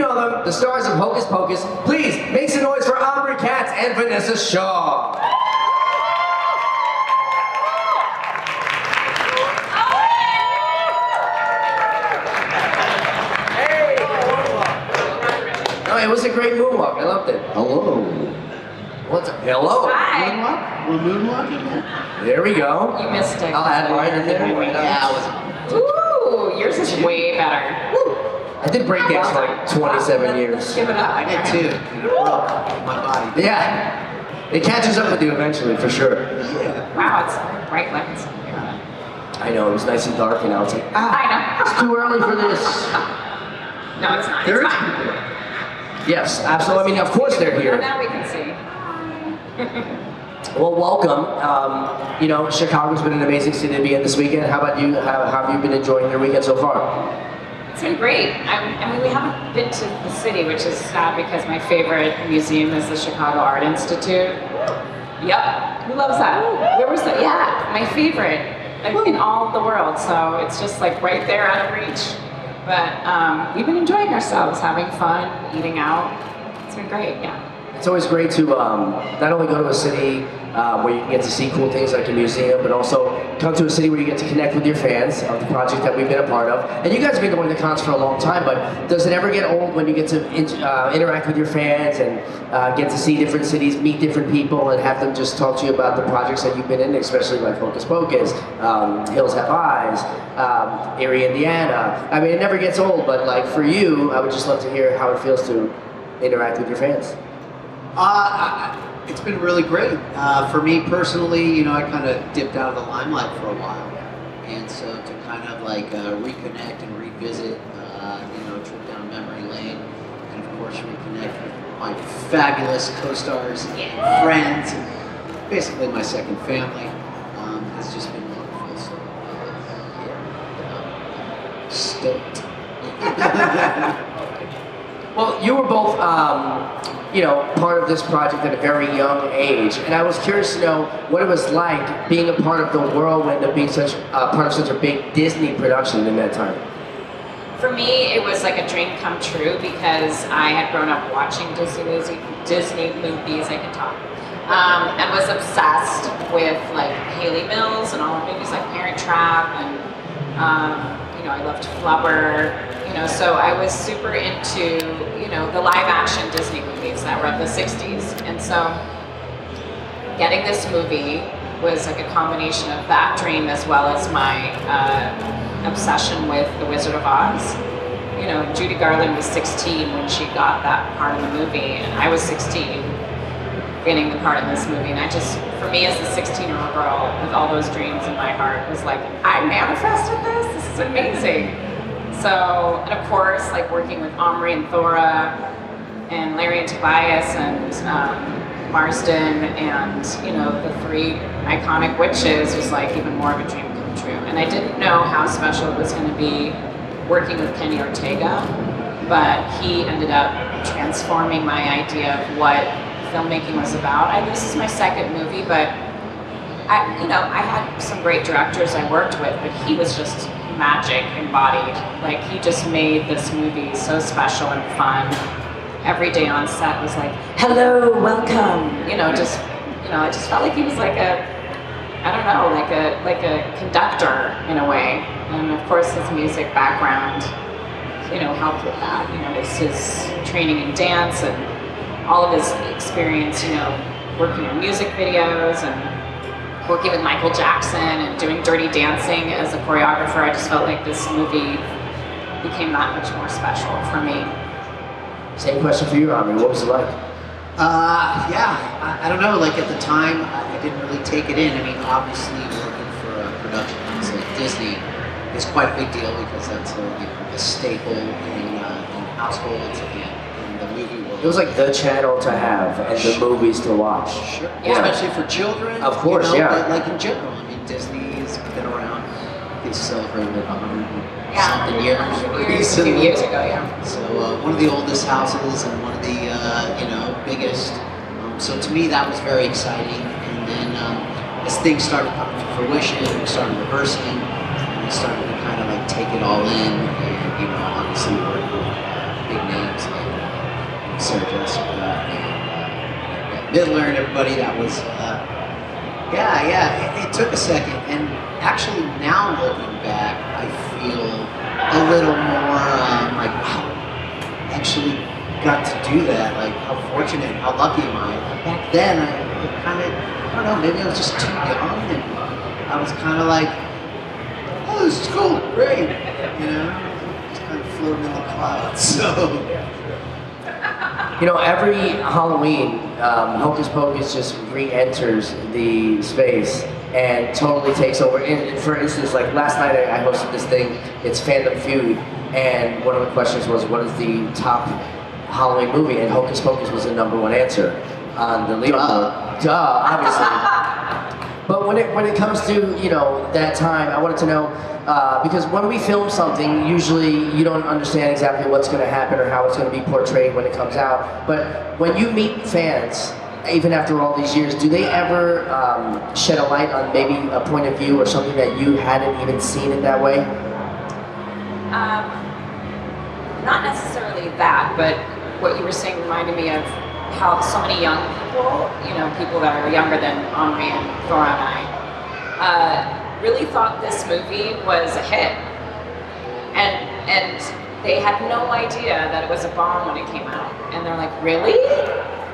know them, the stars of Hocus Pocus. Please make some noise for Omri, Katz, and Vinessa Shaw. No, it was a great moonwalk. I loved it. Hello. What's up? Hello. Hi. We're moonwalking now? There we go. You missed it. I'll add mine in there. Yeah, I was. Ooh, yours is way better. Woo. I did break dance for like 27 years. Give it up. I did too. It broke my body. Yeah. It catches up with you eventually, for sure. Yeah. Wow, it's bright lights. I know, it was nice and dark, and I was like, I it's too early for this. know. No, it's not. There It's is fine. people. Yes, absolutely. I mean, of course they're Well, here. now we can see. Well, welcome. You know, Chicago's been an amazing city to be in this weekend. How about you? How have you been enjoying your weekend so far? It's been great. I mean, we haven't been to the city, which is sad because my favorite museum is the Chicago Art Institute. Yep. Who loves that? Where was that? Yeah, my favorite in all of the world. So it's just like right there out of reach. But we've been enjoying ourselves, having fun, eating out. It's been great, yeah. It's always great to not only go to a city where you can get to see cool things like a museum, but also come to a city where you get to connect with your fans of the project that we've been a part of. And you guys have been going to cons for a long time, but does it ever get old when you get to interact with your fans and get to see different cities, meet different people, and have them just talk to you about the projects that you've been in, especially like Hocus Pocus, Hills Have Eyes, Erie, Indiana? I mean, it never gets old, but like for you, I would just love to hear how it feels to interact with your fans. It's been really great. For me personally, you know, I kind of dipped out of the limelight for a while. And so to kind of like reconnect and revisit, you know, a trip down memory lane, and of course reconnect with my fabulous co-stars and friends, and basically my second family, has just been wonderful. So, yeah, stoked. Well, you were both, you know, part of this project at a very young age, and I was curious to know what it was like being a part of the whirlwind of being such part of such a big Disney production in that time. For me, it was like a dream come true because I had grown up watching Disney movies, I can talk, and was obsessed with like Haley Mills and all the movies like Parent Trap, and you know, I loved Flubber. You know, so I was super into, you know, the live action Disney movies that were of the 60s. And so getting this movie was like a combination of that dream as well as my obsession with The Wizard of Oz. You know, Judy Garland was 16 when she got that part in the movie, and I was 16 getting the part in this movie. And I just, for me as a 16-year-old girl with all those dreams in my heart, was like, I manifested this? This is amazing. So, and of course, like working with Omri and Thora, and Larry and Tobias, and Marsden, and you know, the three iconic witches was like even more of a dream come true. And I didn't know how special it was going to be working with Kenny Ortega, but he ended up transforming my idea of what filmmaking was about. This is my second movie, but I had some great directors I worked with, but he was just magic embodied. Like, he just made this movie so special and fun. Every day on set was like, hello, welcome. You know, I just felt like he was like a, I don't know, like a conductor in a way. And of course his music background, you know, helped with that. You know, his training in dance and all of his experience, you know, working on music videos and working with Michael Jackson and doing Dirty Dancing as a choreographer. I just felt like this movie became that much more special for me. Same question for you, Omri. What was it like? Yeah, I don't know, like at the time, I didn't really take it in. I mean, obviously working for a production house like Disney is quite a big deal because that's a staple in households and in the movie world. It was like the channel to have and the movies to watch. Sure. Yeah. Especially for children. Of course, you know, yeah. But like in general, I mean, Disney's been around. They celebrated 100 Yeah. something years A recently. few years ago, yeah. So one of the oldest houses and one of the you know, biggest. So to me that was very exciting. And then as things started coming to fruition, we started rehearsing, and we started to kind of like take it all in. And you know, obviously working with big names like Midler and everybody. That was, it took a second. And actually now looking back, I feel a little more like, wow, I actually got to do that. Like, how fortunate, how lucky am I? Back then, I kind of, I don't know, maybe I was just too young, and I was kind of like, oh, this is cool, great, you know, just kind of floating in the clouds. So, You know, every Halloween, Hocus Pocus just re-enters the space and totally takes over. And for instance, like last night I hosted this thing, it's Fandom Feud, and one of the questions was, what is the top Halloween movie? And Hocus Pocus was the #1 answer on the leaderboard. Duh, obviously. But when it comes to, you know, that time, I wanted to know, because when we film something, usually you don't understand exactly what's going to happen or how it's going to be portrayed when it comes out. But when you meet fans, even after all these years, do they ever shed a light on maybe a point of view or something that you hadn't even seen it that way? Not necessarily that, but what you were saying reminded me of how so many young people, you know, people that are younger than Omri and Thora and I, really thought this movie was a hit. And they had no idea that it was a bomb when it came out. And they're like, really?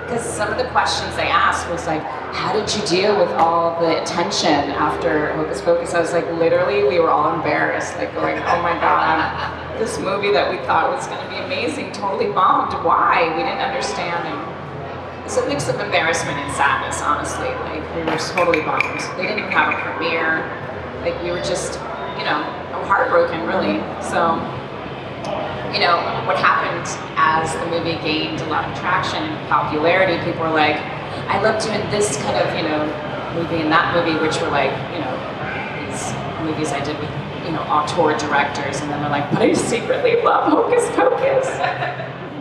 Because some of the questions they asked was like, how did you deal with all the attention after Hocus Pocus? I was like, literally, we were all embarrassed, like going, oh my God, this movie that we thought was going to be amazing totally bombed. Why? We didn't understand. And it's a mix of embarrassment and sadness, honestly. Like, we were totally bummed. They didn't even have a premiere. Like, we were just, you know, heartbroken, really. So, you know, what happened as the movie gained a lot of traction and popularity, people were like, I love doing this kind of, you know, movie and that movie, which were like, you know, these movies I did with, you know, auteur directors, and then they're like, but I secretly love Hocus Pocus.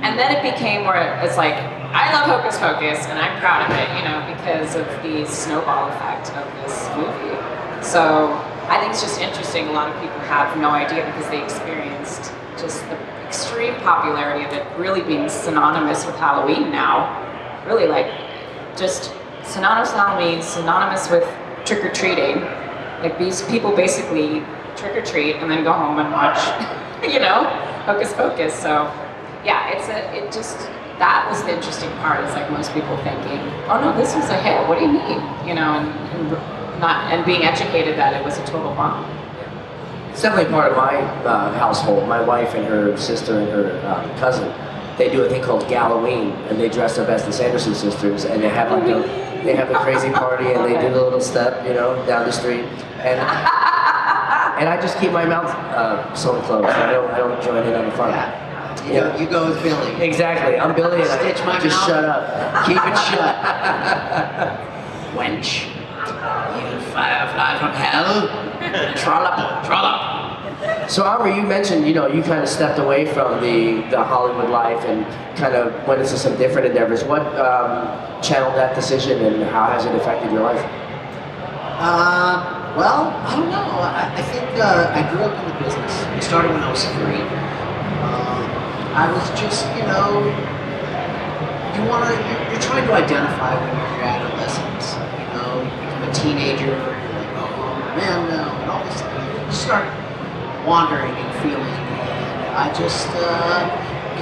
And then it became where it's like, I love Hocus Pocus, and I'm proud of it, you know, because of the snowball effect of this movie. So I think it's just interesting. A lot of people have no idea because they experienced just the extreme popularity of it really being synonymous with Halloween now. Really, like, just synonymous with Halloween, synonymous with trick-or-treating. Like, these people basically trick-or-treat and then go home and watch, you know, Hocus Pocus. So yeah, that was the interesting part, is like most people thinking, oh no, this was a hit, what do you mean? You know, and being educated that it was a total bomb. It's definitely part of my household. My wife and her sister and her cousin, they do a thing called Galloween, and they dress up as the Sanderson sisters, and they have a crazy party, and they do the little step, you know, down the street, and I just keep my mouth sewn closed. I don't join in on the fun. Yeah. You go with Billy. Exactly. I'm Billy, and Stitch my just mouth. shut up. Keep it shut. Wench. You firefly from hell. Trollop. So Omri, you mentioned, you know, you kind of stepped away from the Hollywood life and kind of went into some different endeavors. What channeled that decision, and how has it affected your life? Well, I don't know. I think I grew up in the business. I started when I was 3. I was just, you know, you're trying to identify when you're in your adolescence. You know, you become a teenager, you're like, oh man, no, and all this stuff. You start wandering and feeling. And I just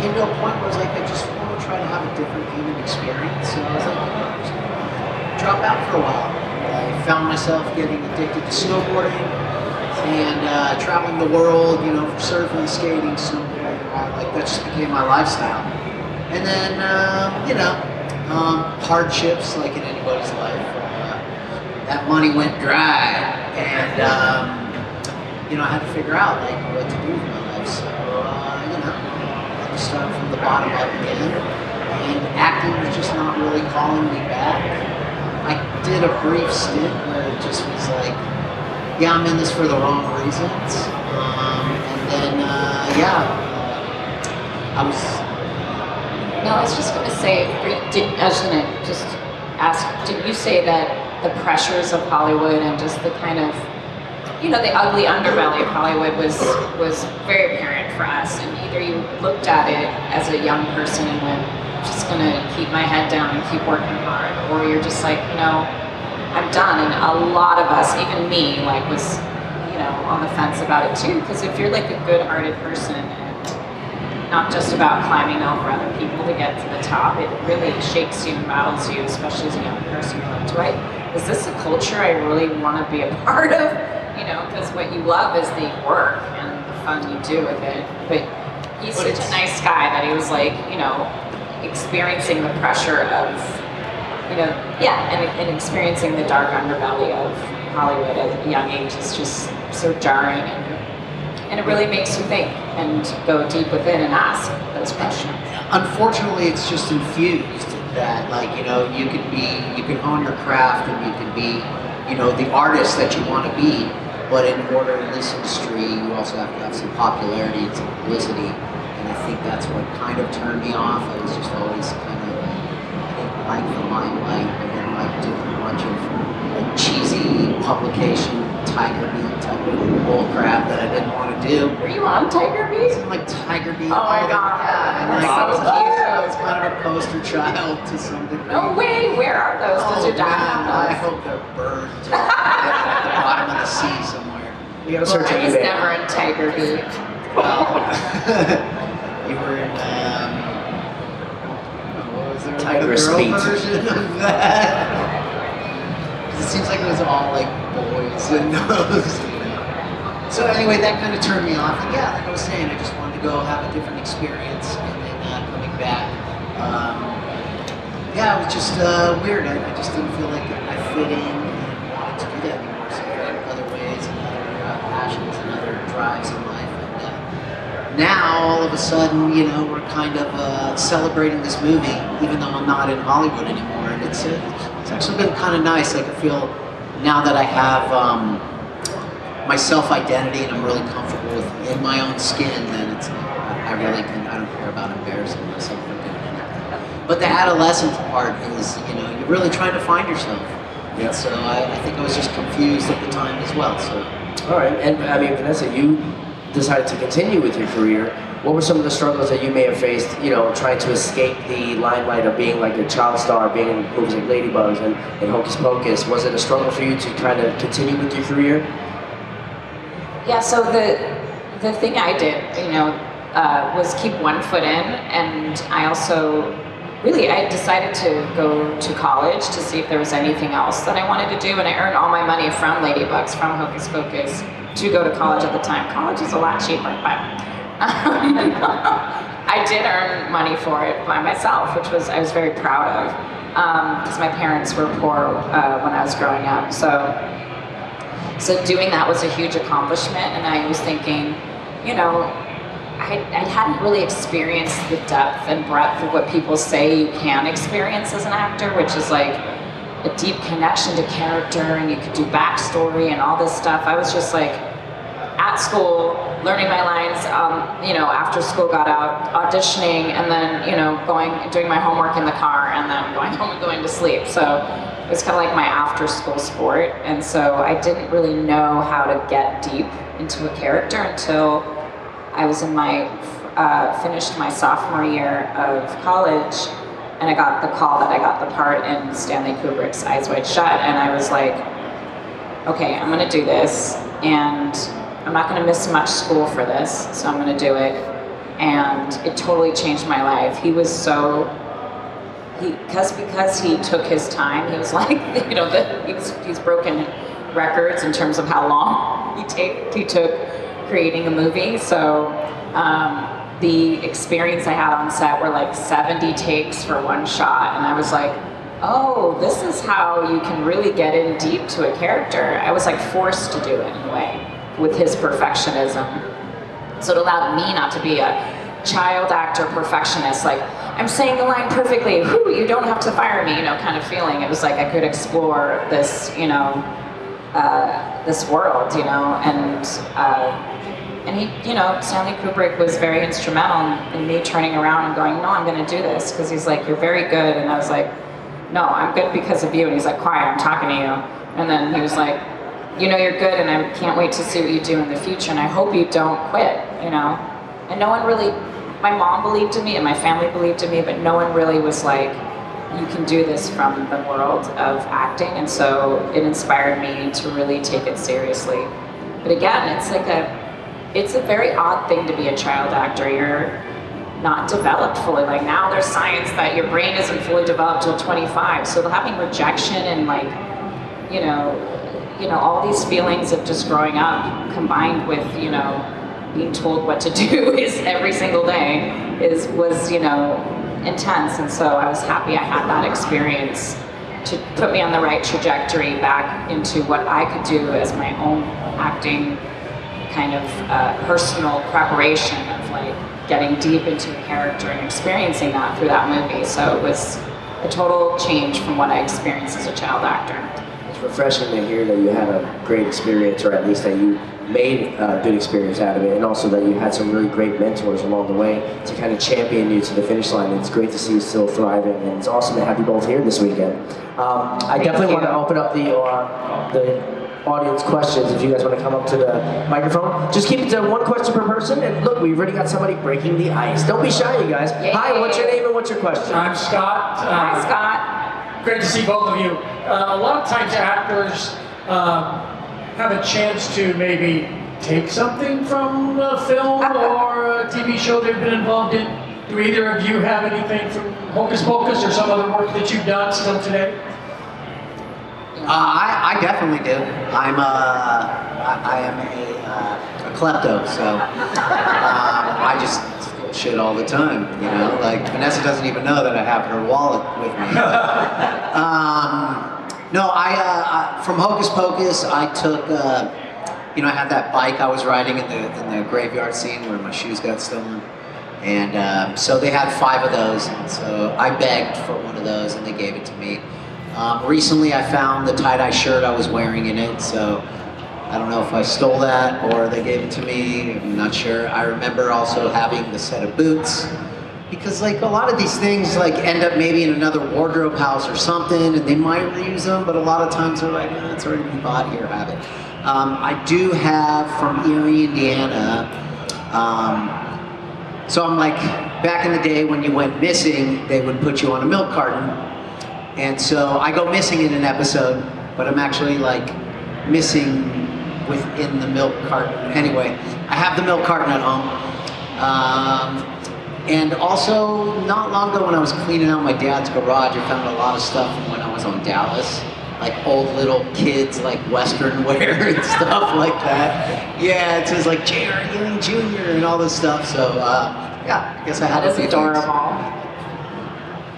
came to a point where I was like, I just want to try to have a different human experience. So I was like, just drop out for a while. I found myself getting addicted to snowboarding and traveling the world, you know, for surfing, skating, snowboarding. Like, that just became my lifestyle. And then, you know, hardships, like in anybody's life, that money went dry, and you know, I had to figure out like what to do with my life. So, you know, I had to start from the bottom up again, and acting was just not really calling me back. I did a brief stint where it just was like, yeah, I'm in this for the wrong reasons, and then, yeah. I was just going to say, I was going to just ask, did you say that the pressures of Hollywood and just the kind of, the ugly underbelly of Hollywood was very apparent for us. And either you looked at it as a young person and went, I'm just gonna keep my head down and keep working hard, or you're just like, I'm done. And a lot of us, even me, like was, on the fence about it too. Because if you're like a good-hearted person and not just about climbing over other people to get to the top, it really shakes you and rattles you, especially as a young person. You're like, is this a culture I really want to be a part of? Because what you love is the work and the fun you do with it. But he's such a nice guy that he was like, experiencing the pressure of, and experiencing the dark underbelly of Hollywood at a young age is just so jarring, and it really makes you think and go deep within and ask those questions. Unfortunately, it's just infused that, you can hone your craft and you can be, the artist that you want to be, but in order in this industry, you also have to have some popularity and some publicity, and I think that's what kind of turned me off. I was just always kind of, I didn't like the limelight. I didn't like doing a bunch of cheesy publication, Tiger Beat type of bull crap that I didn't want to do. Were you on Tiger Beat? Like Tiger Beat. Oh my God. Yeah, and I was kind of a poster child to some degree. No way. Where are those? Does your dad have those? I hope they're burned at the bottom of the sea somewhere. You gotta search I it. was never in Tiger Beat. Well, you were in, what was there? Tiger's Like a Beat. girl version of that? It seems like it was all like boys and those, So anyway, that kind of turned me off. And yeah, like I was saying, I just wanted to go have a different experience, and then coming back, it was just weird. I just didn't feel like I fit in and wanted to do that anymore. So I had other ways and other passions and other drives in life. And now, all of a sudden, we're kind of celebrating this movie, even though I'm not in Hollywood anymore. And it's actually been kind of nice. Like I feel now that I have my self-identity and I'm really comfortable in my own skin, then it's I don't care about embarrassing myself or doing anything. But the adolescent part is, you're really trying to find yourself. Yeah. And so I think I was just confused at the time as well. So. All right, and I mean, Vinessa, you decided to continue with your career. What were some of the struggles that you may have faced, trying to escape the limelight of being like a child star, being in movies like Ladybugs and Hocus Pocus? Was it a struggle for you to kind of continue with your career? Yeah, so the thing I did, was keep one foot in, and I also I decided to go to college to see if there was anything else that I wanted to do, and I earned all my money from Ladybugs, from Hocus Pocus, to go to college at the time. College is a lot cheaper, but I did earn money for it by myself, I was very proud of, because my parents were poor when I was growing up. So doing that was a huge accomplishment, and I was thinking, I hadn't really experienced the depth and breadth of what people say you can experience as an actor, which is like a deep connection to character, and you could do backstory and all this stuff. I was just like at school, learning my lines, after school got out, auditioning, and then, doing my homework in the car, and then going home and going to sleep. So it was kind of like my after school sport. And so I didn't really know how to get deep into a character until I was in finished my sophomore year of college, and I got the call that I got the part in Stanley Kubrick's Eyes Wide Shut, and I was like, okay, I'm gonna do this, and I'm not gonna miss much school for this, so I'm gonna do it. And it totally changed my life. He was because he took his time, he was like, he's broken records in terms of how long he took creating a movie. So the experience I had on set were like 70 takes for one shot, and I was like, oh, this is how you can really get in deep to a character. I was like forced to do it in a way with his perfectionism. So it allowed me not to be a child actor perfectionist, like I'm saying the line perfectly, whoo, you don't have to fire me, kind of feeling. It was like I could explore this, this world, and he, Stanley Kubrick was very instrumental in me turning around and going, no, I'm going to do this, because he's like, you're very good, and I was like, no, I'm good because of you, and he's like, quiet, I'm talking to you, and then he was like, you know you're good, and I can't wait to see what you do in the future, and I hope you don't quit, you know. And no one really, my mom believed in me and my family believed in me, but no one really was like, you can do this from the world of acting, and so it inspired me to really take it seriously. But again, it's a very odd thing to be a child actor. You're not developed fully. Like now there's science that your brain isn't fully developed till 25, so having rejection and like, you know, all these feelings of just growing up combined with, you know, being told what to do is every single day was, you know, intense. And so I was happy I had that experience to put me on the right trajectory back into what I could do as my own acting kind of personal preparation of like getting deep into a character and experiencing that through that movie. So it was a total change from what I experienced as a child actor. It's refreshing to hear that you had a great experience, or at least that you made a good experience out of it, and also that you had some really great mentors along the way to kind of champion you to the finish line. It's great to see you still thriving, and it's awesome to have you both here this weekend. I definitely want to open up the audience questions. If you guys want to come up to the microphone, just keep it to one question per person. And look, we've already got somebody breaking the ice. Don't be shy, you guys. Yay. Hi, what's your name and what's your question? I'm Scott. Hi, Scott. Great to see both of you. A lot of times actors have a chance to maybe take something from a film or a TV show they've been involved in. Do either of you have anything from Hocus Pocus or some other work that you've done still today? I definitely do. I am a klepto, so I just steal shit all the time. You know, like Vinessa doesn't even know that I have her wallet with me. No, I from Hocus Pocus, I took. You know, I had that bike I was riding in the graveyard scene where my shoes got stolen, and so they had 5 of those, and so I begged for one of those, and they gave it to me. Recently I found the tie-dye shirt I was wearing in it, so I don't know if I stole that or they gave it to me, I'm not sure. I remember also having the set of boots, because like a lot of these things like end up maybe in another wardrobe house or something, and they might reuse them, but a lot of times they're like, it's already been bought, here, have it. I do have from Erie, Indiana, so I'm like, back in the day when you went missing, they would put you on a milk carton. And so I go missing in an episode, but I'm actually like missing within the milk carton. Anyway, I have the milk carton at home. And also, not long ago when I was cleaning out my dad's garage, I found a lot of stuff from when I was on Dallas. Like old little kids, like Western wear and stuff like that. Yeah, it says like J.R. Ewing Jr. and all this stuff. So yeah, I guess I had That is adorable.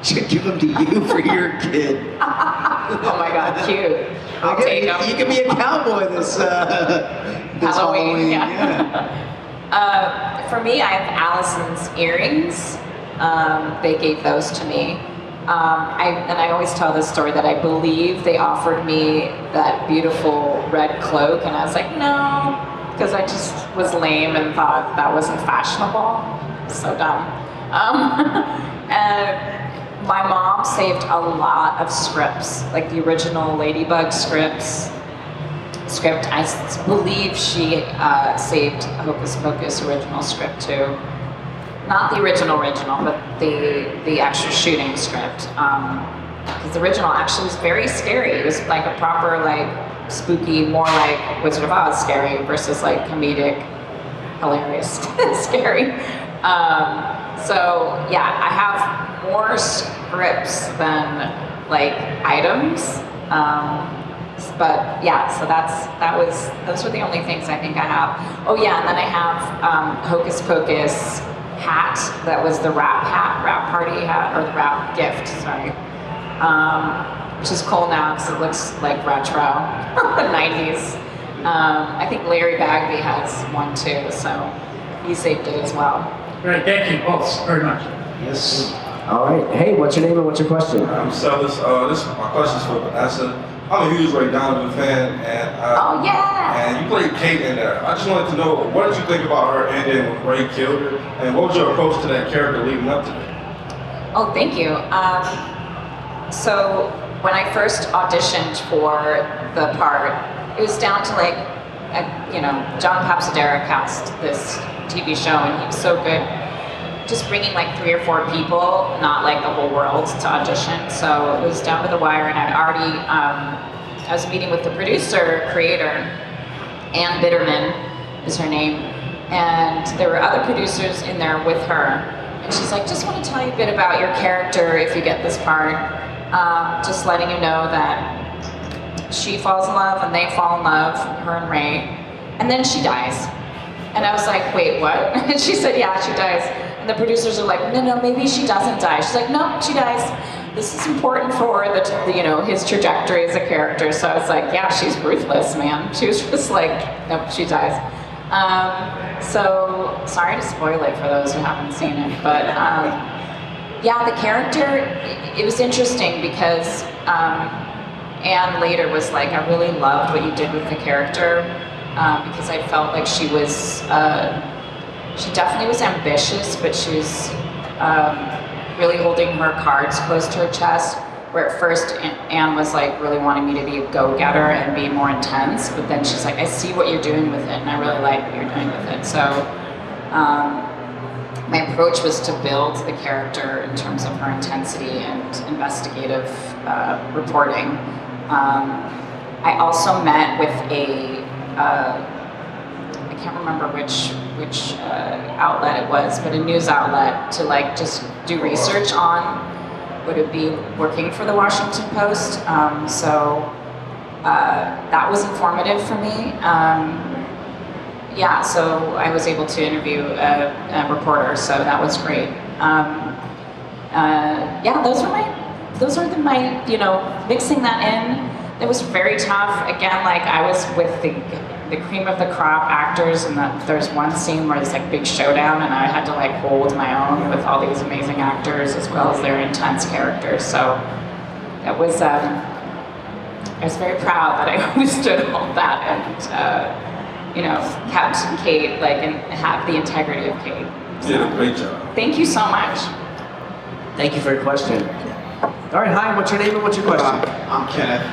Should give them to you for your kid. Oh my God, cute. I'll take them. You can be a cowboy this Halloween. Yeah. For me, I have Allison's earrings. They gave those to me. I always tell this story that I believe they offered me that beautiful red cloak, and I was like, no, because I just was lame and thought that wasn't fashionable. So dumb. My mom saved a lot of scripts, like the original Ladybug script. I believe she saved Hocus Pocus original script too. Not the original, but the actual shooting script. Because the original actually was very scary. It was like a proper, like, spooky, more like Wizard of Oz scary versus like comedic, hilarious scary. So yeah, I have more scripts than like items. But yeah, so those were the only things I think I have. Oh yeah, and then I have Hocus Pocus hat that was the rap party hat, or the rap gift, sorry. Which is cool now because it looks like retro, 90s. I think Larry Bagby has one too, so he saved it as well. Great, thank you both very much. Yes. All right. Hey, what's your name and what's your question? I'm Celis. My question is for Vinessa. I'm a huge Ray Donovan fan, and Oh yeah! and you played Kate in there. I just wanted to know, what did you think about her ending when Ray killed her, and what was your approach to that character leading up to that? Oh, thank you. So when I first auditioned for the part, it was down to like, John Papsadera cast this TV show, and he was so good. Just bringing like 3 or 4 people, not like the whole world, to audition. So it was down to the wire, and I was meeting with the producer, creator, Ann Bitterman is her name, and there were other producers in there with her. And she's like, just want to tell you a bit about your character if you get this part. Just letting you know that she falls in love and they fall in love, her and Ray, and then she dies. And I was like, wait, what? And she said, yeah, she dies. And the producers are like, no, maybe she doesn't die. She's like, no, she dies. This is important for his trajectory as a character. So I was like, yeah, she's ruthless, man. She was just like, nope, she dies. So sorry to spoil it for those who haven't seen it, but yeah, the character, it was interesting because Anne later was like, I really loved what you did with the character because I felt like she definitely was ambitious, but she was really holding her cards close to her chest, where at first Anne was like really wanting me to be a go-getter and be more intense, but then she's like, I see what you're doing with it, and I really like what you're doing with it. So my approach was to build the character in terms of her intensity and investigative reporting. I also met with I can't remember which outlet it was, but a news outlet to like just do research on would it be working for the Washington Post. So that was informative for me. Yeah, so I was able to interview a reporter, so that was great. Yeah, those are my mixing that in. It was very tough. Again, like I was with the cream of the crop actors, and there's one scene where there's like big showdown, and I had to like hold my own with all these amazing actors as well as their intense characters. So it was, I was very proud that I withstood all that and kept Kate and have the integrity of Kate. You did a great job. Thank you so much. Thank you for your question. All right, hi, what's your name and what's your question? I'm Kenneth.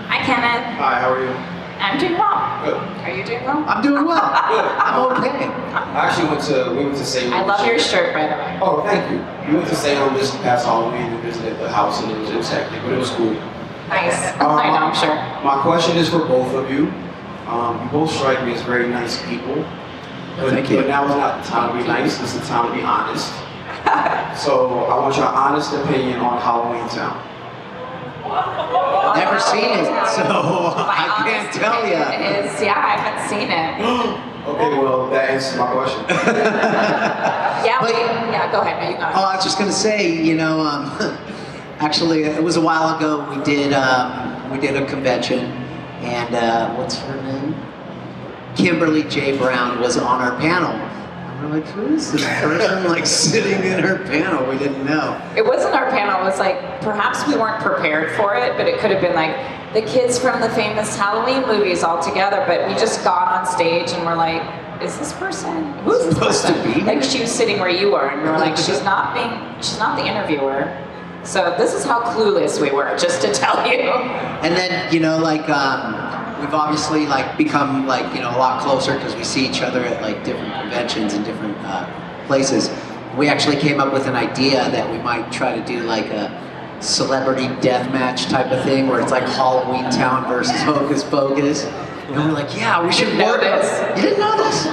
Hi, Kenneth. Hi, how are you? I'm doing well. Good. Are you doing well? I'm doing well. Good. I'm okay. I actually we went to St. I love your shirt, by the way. Oh, thank you. We went to St. Louis this past Halloween and visited the house, and it was hectic, but it was cool. Nice. I know, I'm sure. My question is for both of you. You both strike me as very nice people. Thank you. But now is not the time to be nice, it's the time to be honest. So I want your honest opinion on Halloween Town. Never seen it, so I can't tell you. It is, yeah, I haven't seen it. Okay, well, that answers my question. Yeah, go ahead. No, you go. Oh, I was just gonna say, actually, it was a while ago. We did a convention, and what's her name? Kimberly J. Brown was on our panel. And we're like, who is this person sitting in her panel? We didn't know. It wasn't our panel. It was like, perhaps we weren't prepared for it, but it could have been like the kids from the famous Halloween movies all together. But we just got on stage and we're like, is this person? Who's this Supposed to person? be? Like she was sitting where you were, and we were like, she's not the interviewer. So this is how clueless we were, just to tell you. And then, we've obviously become a lot closer because we see each other at different conventions and different places. We actually came up with an idea that we might try to do a celebrity death match type of thing where it's like Halloween Town versus Hocus Pocus. And we're like, yeah, we should know work this. You didn't know this?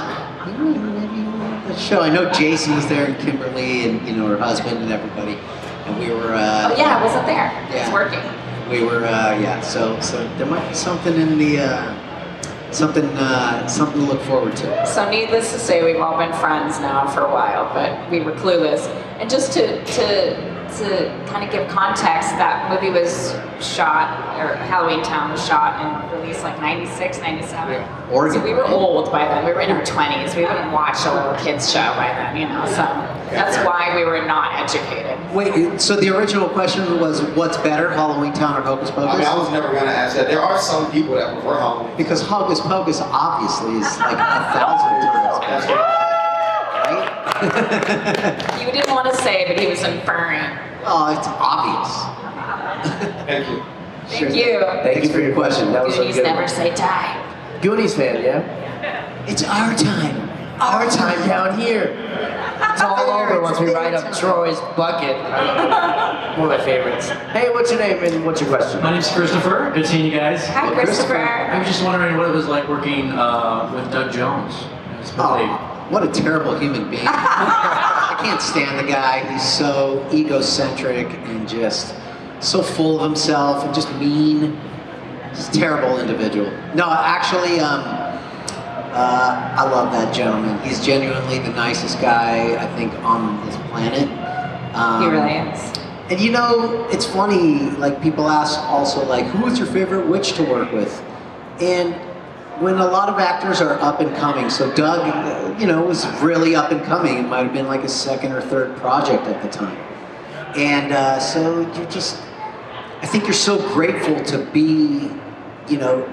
The show. I know Jason was there and Kimberly and her husband and everybody. And we were Oh yeah, I wasn't there. It was Yeah. working. we were so there might be something in the something to look forward to. So needless to say, we've all been friends now for a while, but we were clueless. And just to kind of give context, that movie was shot, or Halloween Town was shot and released 96, 97. Oregon, So we were right? old by then. We were in our 20s. We wouldn't watch a little kids show by then, so that's why we were not educated. Wait, so the original question was, what's better, Halloween Town or Hocus Pocus? I mean, I was never gonna ask that. There are some people that prefer Halloween. Because Hocus Pocus obviously is 1,000 times That's better, right. right? You didn't want to say, but he was inferring. Oh, it's obvious. Thank you. Thank you. Thank you for your question. That was a Goonies good never one. say die. Goonies fan, yeah? It's our time. Our time down here. It's all over once we ride up Troy's bucket. One of my favorites. Hey, what's your name and what's your question? My name's Christopher. Good seeing you guys. Hi, Christopher. I was just wondering what it was like working with Doug Jones. It's really- What a terrible human being. I can't stand the guy. He's so egocentric and just so full of himself and just mean. He's a terrible individual. No, actually, I love that gentleman. He's genuinely the nicest guy, I think, on this planet. He really is. And you know, it's funny, like people ask also like, who was your favorite witch to work with? And when a lot of actors are up and coming, so Doug, you know, was really up and coming. It might have been like his second or third project at the time. And so you're just, I think you're so grateful to be, you know,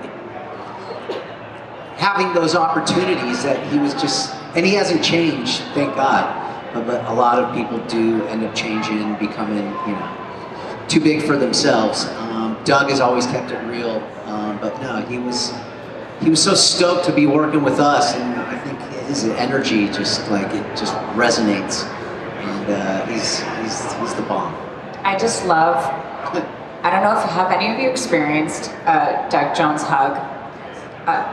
having those opportunities that he was just, and he hasn't changed, thank God. But a lot of people do end up changing, becoming, you know, too big for themselves. Doug has always kept it real, but no, he was so stoked to be working with us, and I think his energy just like it just resonates, and he's the bomb. I just love, I don't know if have any of you experienced Doug Jones hug.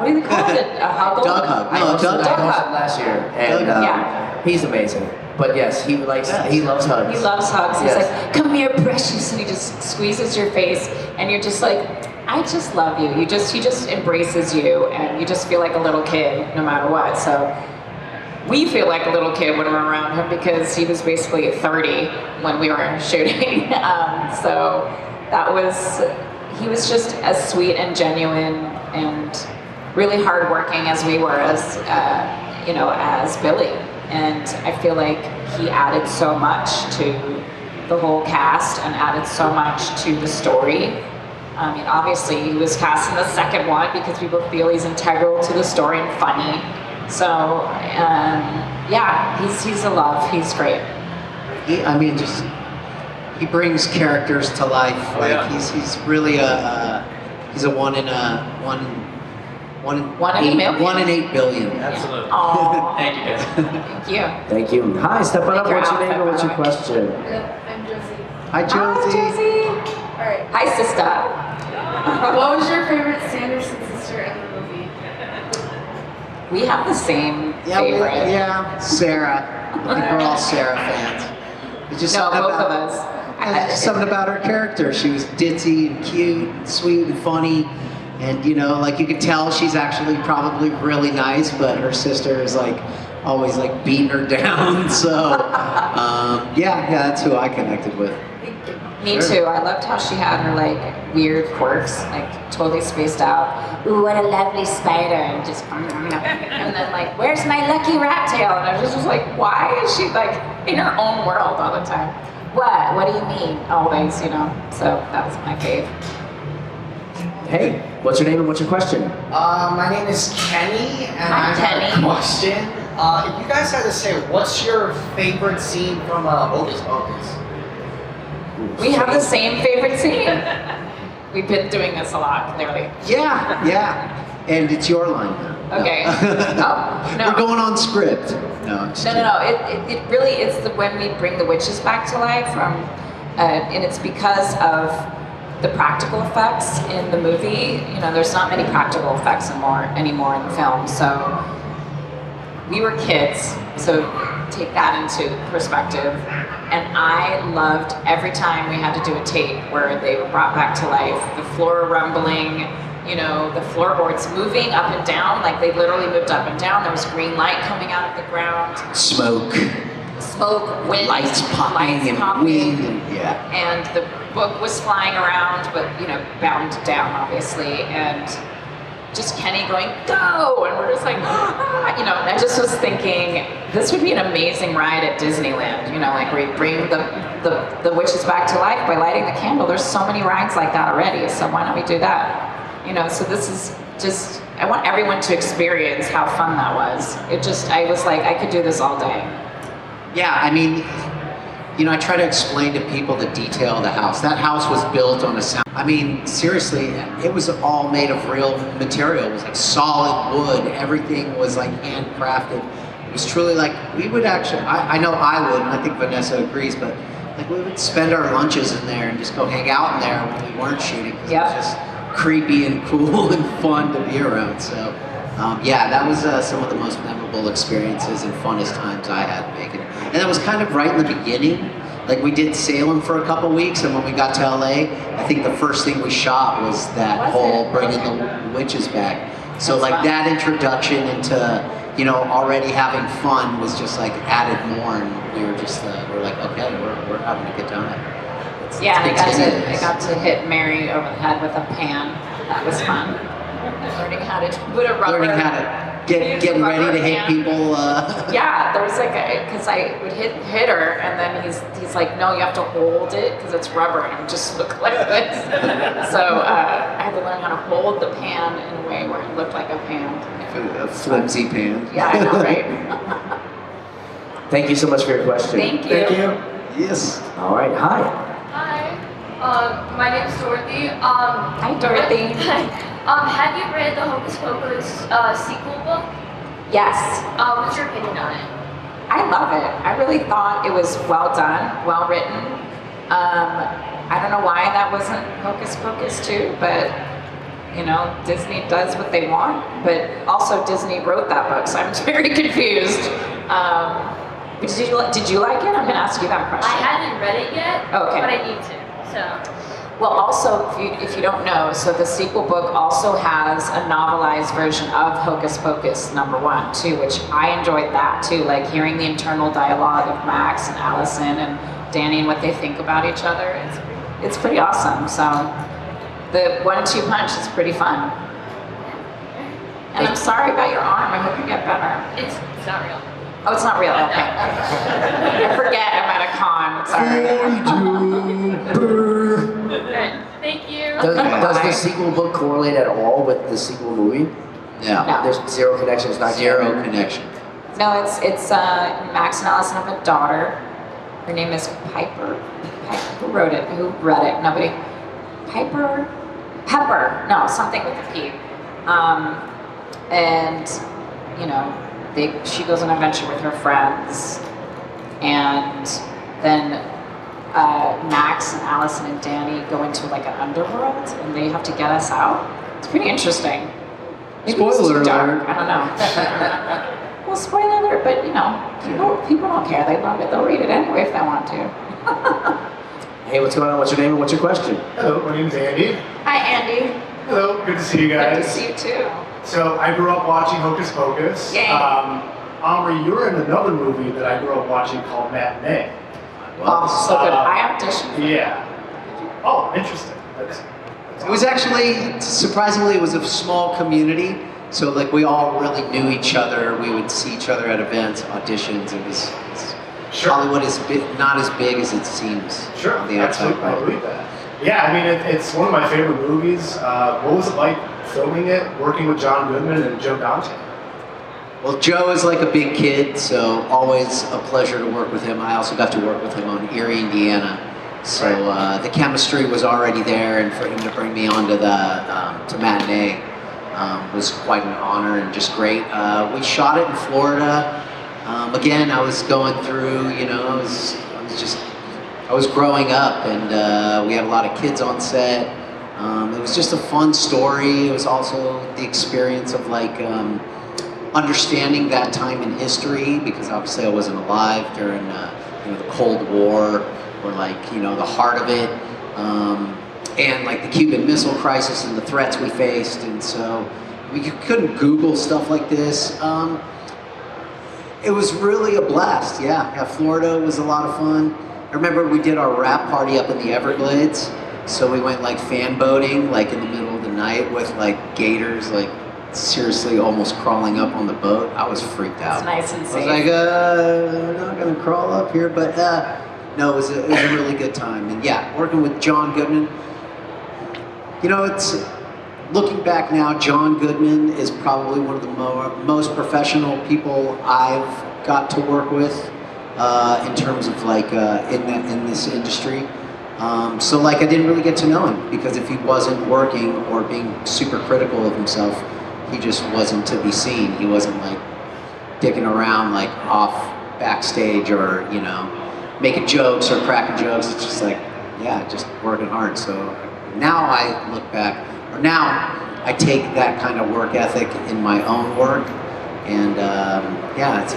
What do they call it? A huggle? Doug hug. I No, hosted Doug I hug. hosted last year, and Yeah. he's amazing. But yes, he likes, he loves hugs. He loves hugs. Yes. He's like, come here, precious, and he just squeezes your face, and you're just like, I just love you. He just embraces you, and you just feel like a little kid, no matter what. So we feel like a little kid when we're around him because he was basically 30 when we were shooting. So that was, he was just as sweet and genuine and really hardworking as we were as, you know, as Billy. And I feel like he added so much to the whole cast and added so much to the story. I mean, obviously he was cast in the second one because people feel he's integral to the story and funny. So, yeah, he's a love. He's great. He brings characters to life. Oh, Like yeah. he's really he's a one in One in a million. 1 in 8 billion. Absolutely. Aww. Thank you guys. Thank you. Thank you. Hi, step on up. Thank What's you, your name and what's your Alfred. question? I'm Josie. Hi, Josie. Hi, Josie. Alright. Hi, sister. What was your favorite Sanderson sister in the movie? We have the same Yeah, favorite. yeah, Sarah. I think we're all Sarah fans. It's just No, something both about, of us. It's just something about her character. She was ditzy and cute and sweet and funny. And you know, like you could tell she's actually probably really nice, but her sister is like always like beating her down. So yeah, that's who I connected with. Me too. I loved how she had her like weird quirks, like totally spaced out. Ooh, what a lovely spider, and just and then like, where's my lucky rat tail? And I was just like, why is she like in her own world all the time? What? What do you mean? Always, you know. So that was my fave. Hey, what's your name and what's your question? My name is Kenny, and Hi, I have Kenny. a question. If you guys had to say, what's your favorite scene from Hocus Pocus? We have the same favorite scene. We've been doing this a lot, clearly. Yeah, yeah. And it's your line now. Okay. Oh, no. We're going on script. No, I'm just No. It really it's when we bring the witches back to life from, and it's because of the practical effects in the movie. You know, there's not many practical effects anymore in the film. So we were kids, so take that into perspective. And I loved every time we had to do a take where they were brought back to life, the floor rumbling, you know, the floorboards moving up and down, like they literally moved up and down. There was green light coming out of the ground, smoke, wind, lights popping, and wind, and yeah. and the book was flying around, but you know, bound down obviously, and just Kenny going go, and we're just like, you know. And I just was thinking this would be an amazing ride at Disneyland, you know, like where you bring the witches back to life by lighting the candle. There's so many rides like that already, so why don't we do that? You know, so this is just, I want everyone to experience how fun that was. I was like, I could do this all day. Yeah, I mean, I try to explain to people the detail of the house. That house was built on a sound. I mean, seriously, it was all made of real material. It was like solid wood. Everything was like handcrafted. It was truly like, we would actually, I know I would, and I think Vinessa agrees, but like we would spend our lunches in there and just go hang out in there when we weren't shooting, because it was just creepy and cool and fun to be around. So yeah, that was some of the most memorable experiences and funnest times I had making it. And that was kind of right in the beginning. Like we did Salem for a couple weeks, and when we got to LA, I think the first thing we shot was that whole bringing the witches back. So like that introduction into, already having fun was just like added more, and we were just, we're like, okay, we're having a good time. Yeah, I got to hit Mary over the head with a pan. That was fun. Learning how to put a rubber. Learning how to getting ready to hit people. Yeah, there was like because I would hit her, and then he's like, no, you have to hold it because it's rubber, and it would just look like this. So I had to learn how to hold the pan in a way where it looked like a pan. A flimsy pan. Yeah, I know, right? Thank you so much for your question. Thank you. Thank you. Yes. All right. Hi. Hi. My name's Dorothy. Hi, Dorothy. Have you read the Hocus Pocus sequel book? Yes. What's your opinion on it? I love it. I really thought it was well done, well written. I don't know why that wasn't Hocus Pocus too, but Disney does what they want. But also Disney wrote that book, so I'm very confused. Did you like it? I'm going to ask you that question. I hadn't read it yet, okay. But I need to. So. Well, also, if you don't know, so the sequel book also has a novelized version of Hocus Pocus #1 too, which I enjoyed that too, like hearing the internal dialogue of Max and Allison and Danny and what they think about each other. It's pretty awesome. So the 1-2 punch is pretty fun. And I'm sorry about your arm. I hope you get better. It's not real. Oh, it's not real. Okay. I forget. I'm at a con. Sorry. Thank you. Does the sequel book correlate at all with the sequel movie? Yeah. No. There's zero connection. It's not Zero canon? connection. No, it's Max and Allison have a daughter. Her name is Piper. Who wrote it? Who read it? Nobody. Pepper. No, something with a P. And she goes on an adventure with her friends, and then Max and Allison and Danny go into like an underworld, and they have to get us out. It's pretty interesting. Maybe it's too dark. I don't know. Well, spoiler alert, but people don't care. They love it. They'll read it anyway if they want to. Hey, what's going on? What's your name and what's your question? Hello, my name's Andy. Hi, Andy. Hello, good to see you guys. Good to see you too. So I grew up watching Hocus Pocus. Yay. Omri, you were in another movie that I grew up watching called Matinee. Oh, so good. I auditioned. Yeah. Oh, interesting. It was actually, surprisingly, it was a small community. So like we all really knew each other. We would see each other at events, auditions. It was Sure. Hollywood is not as big as it seems Sure, on the outside. absolutely, I believe that. Yeah, I mean, it's one of my favorite movies. What was it like filming it, working with John Goodman and Joe Dante? Well, Joe is like a big kid, so always a pleasure to work with him. I also got to work with him on Erie, Indiana. So the chemistry was already there, and for him to bring me onto to Matinee was quite an honor and just great. We shot it in Florida. Again, I was going through, I was growing up, and we had a lot of kids on set. It was just a fun story. It was also the experience of understanding that time in history, because obviously I wasn't alive during the Cold War, or the heart of it, and the Cuban Missile Crisis and the threats we faced. And so you couldn't Google stuff like this. It was really a blast. Yeah, Florida was a lot of fun. I remember we did our wrap party up in the Everglades, so we went fan boating in the middle of the night with gators seriously almost crawling up on the boat. I was freaked out. It's nice and safe. I was I'm not gonna crawl up here, but no, it was a really good time. And yeah, working with John Goodman, it's looking back now, John Goodman is probably one of the most professional people I've got to work with. in terms of like in this industry. So like I didn't really get to know him because if he wasn't working or being super critical of himself, he just wasn't to be seen. He wasn't like dicking around like off backstage or making jokes or cracking jokes. It's just like just working hard. So now I look back, or now I take that kind of work ethic in my own work, and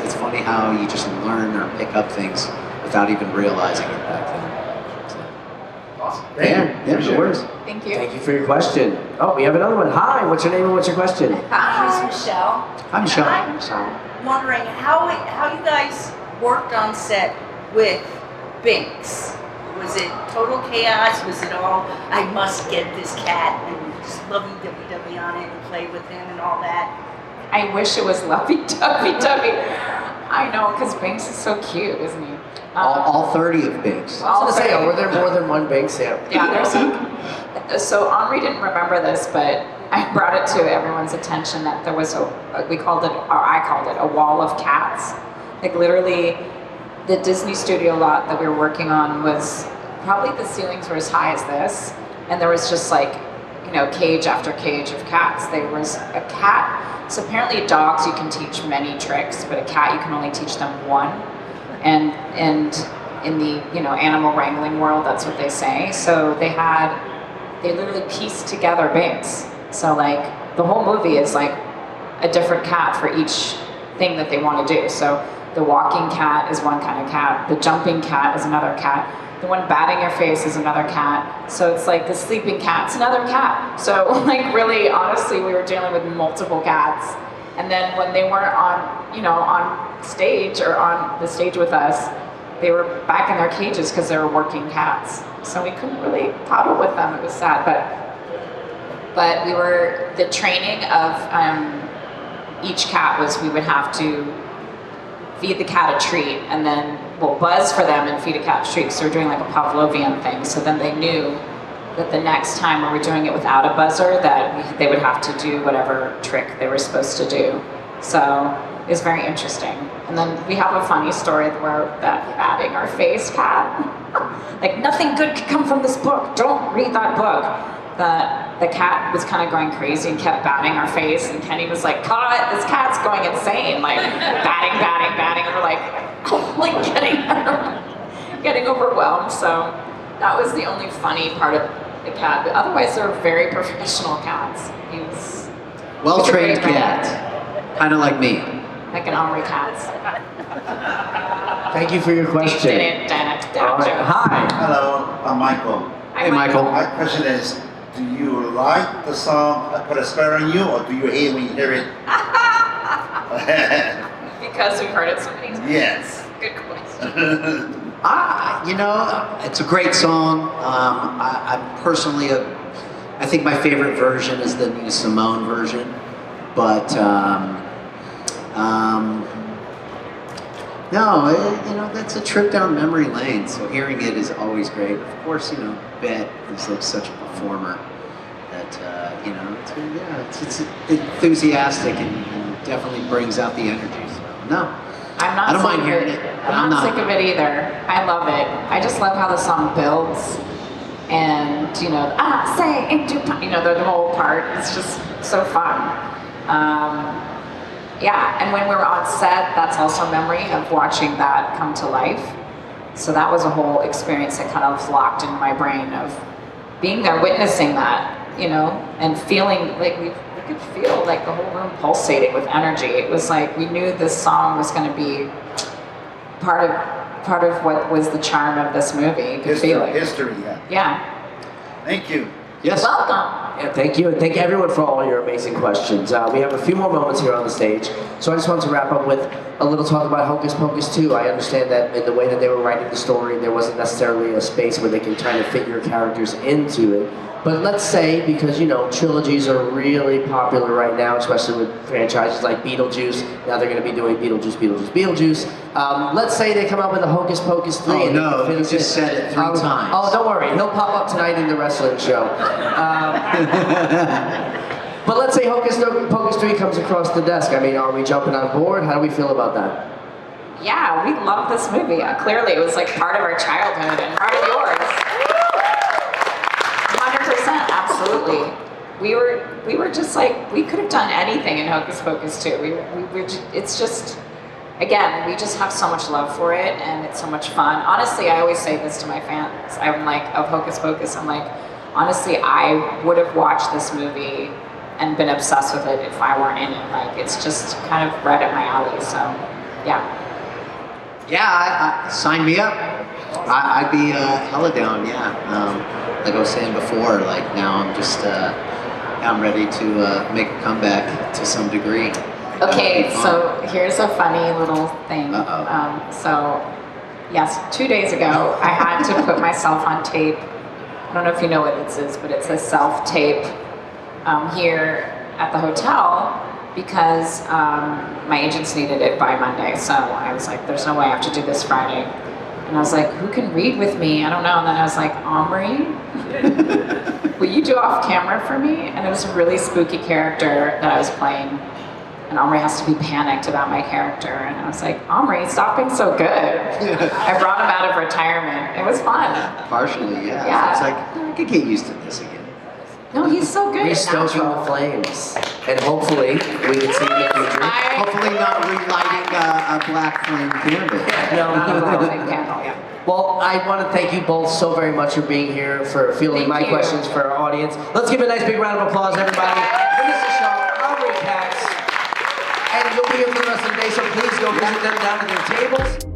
it's funny how you just learn or pick up things without even realizing it back then. Awesome. Yeah, no worries. Thank you. Thank you for your question. Oh, we have another one. Hi, what's your name and what's your question? Hi, Michelle. I'm Michelle. I'm wondering how you guys worked on set with Binks. Was it total chaos? Was it all, I must get this cat and just lovey-dovey on it and play with him and all that? I wish it was lovey-dovey. I know, because Binks is so cute, isn't he? All 30 of Binks. I was gonna say, were there more than one Binks? Yeah, there's so Omri didn't remember this, but I brought it to everyone's attention that there was I called it a wall of cats. Like literally, the Disney studio lot that we were working on was probably the ceilings were as high as this, and there was just like, cage after cage of cats. There was a cat. So apparently dogs you can teach many tricks, but a cat you can only teach them one. And in the animal wrangling world, that's what they say. So they literally pieced together Binks. So like the whole movie is like a different cat for each thing that they want to do. So the walking cat is one kind of cat. The jumping cat is another cat. The one batting your face is another cat. So it's like the sleeping cat's another cat. So like really, honestly, we were dealing with multiple cats. And then when they weren't on stage or on the stage with us, they were back in their cages because they were working cats. So we couldn't really paddle with them. It was sad, but we were, the training of each cat was we would have to feed the cat a treat and then we'll buzz for them and feed a cat a treat. So we're doing like a Pavlovian thing. So then they knew that the next time we were doing it without a buzzer that they would have to do whatever trick they were supposed to do. So it's very interesting. And then we have a funny story where that batting our face cat, like nothing good could come from this book. Don't read that book. The cat was kind of going crazy and kept batting our face, and Kenny was like, "Cut! This cat's going insane!" Like batting, and we're like getting overwhelmed. So that was the only funny part of the cat. But otherwise, they're very professional cats. He was Well-trained cat, kind of like me. like an Omri Katz. Thank you for your question. All right. Hi. Hello, I'm Michael. Hey, Michael. My question is, do you like the song I Put a Spell on You, or do you hate when you hear it? Because we've heard it so many times. Yes. Good question. It's a great song. I'm personally I think my favorite version is the Nina Simone version, but that's a trip down memory lane. So hearing it is always great. Of course, Bet is like such a performer that it's enthusiastic and definitely brings out the energy. So no. I don't mind hearing it. I'm not sick of it either. I love it. I just love how the song builds, and the whole part. It's just so fun. And when we were on set, that's also a memory of watching that come to life. So that was a whole experience that kind of locked in my brain of being there, witnessing that, and feeling like we could feel like the whole room pulsating with energy. It was like we knew this song was going to be part of what was the charm of this movie. You could feel it. History, yeah. Yeah. Thank you. Yes. Welcome. Yeah, thank you, and thank everyone for all your amazing questions. We have a few more moments here on the stage, so I just wanted to wrap up with a little talk about Hocus Pocus 2. I understand that in the way that they were writing the story, there wasn't necessarily a space where they can try to fit your characters into it. But let's say, because trilogies are really popular right now, especially with franchises like Beetlejuice. Now they're going to be doing Beetlejuice. Let's say they come up with a Hocus Pocus 3. Oh no, you just said it 3 times. Oh, don't worry, he'll pop up tonight in the wrestling show. But let's say Hocus Pocus 3 comes across the desk. I mean, are we jumping on board? How do we feel about that? Yeah, we love this movie. Clearly, it was like part of our childhood and part of yours. 100%, absolutely. We were just like, we could have done anything in Hocus Pocus too. It's just, again, we just have so much love for it and it's so much fun. Honestly, I always say this to my fans. I'm like, of Hocus Pocus, I'm like, honestly, I would have watched this movie and been obsessed with it if I weren't in it. Like, it's just kind of right up my alley, so, yeah. Yeah, sign me up. I'd be hella down, yeah. Like I was saying before, like now I'm just, I'm ready to make a comeback to some degree. Okay, so here's a funny little thing. So, yes, 2 days ago, I had to put myself on tape. I don't know if you know what this is, but it's a self-tape here at the hotel because my agents needed it by Monday. So I was like, there's no way I have to do this Friday. And I was like, who can read with me? I don't know. And then I was like, Omri, will you do off camera for me? And it was a really spooky character that I was playing. And Omri has to be panicked about my character. And I was like, Omri, stop being so good. I brought him out of retirement. It was fun. Partially, yeah. Yeah. So it's like, I could get used to this again. No, he's so good. Restoking the flames. And hopefully, we can see in the future. Hopefully not relighting a black flame candle. Well, I want to thank you both so very much for being here, for fielding my questions for our audience. Let's give a nice big round of applause, everybody. Vinessa, Omri, Katz. And you'll be here for the rest of the day, so please go visit them down at their tables.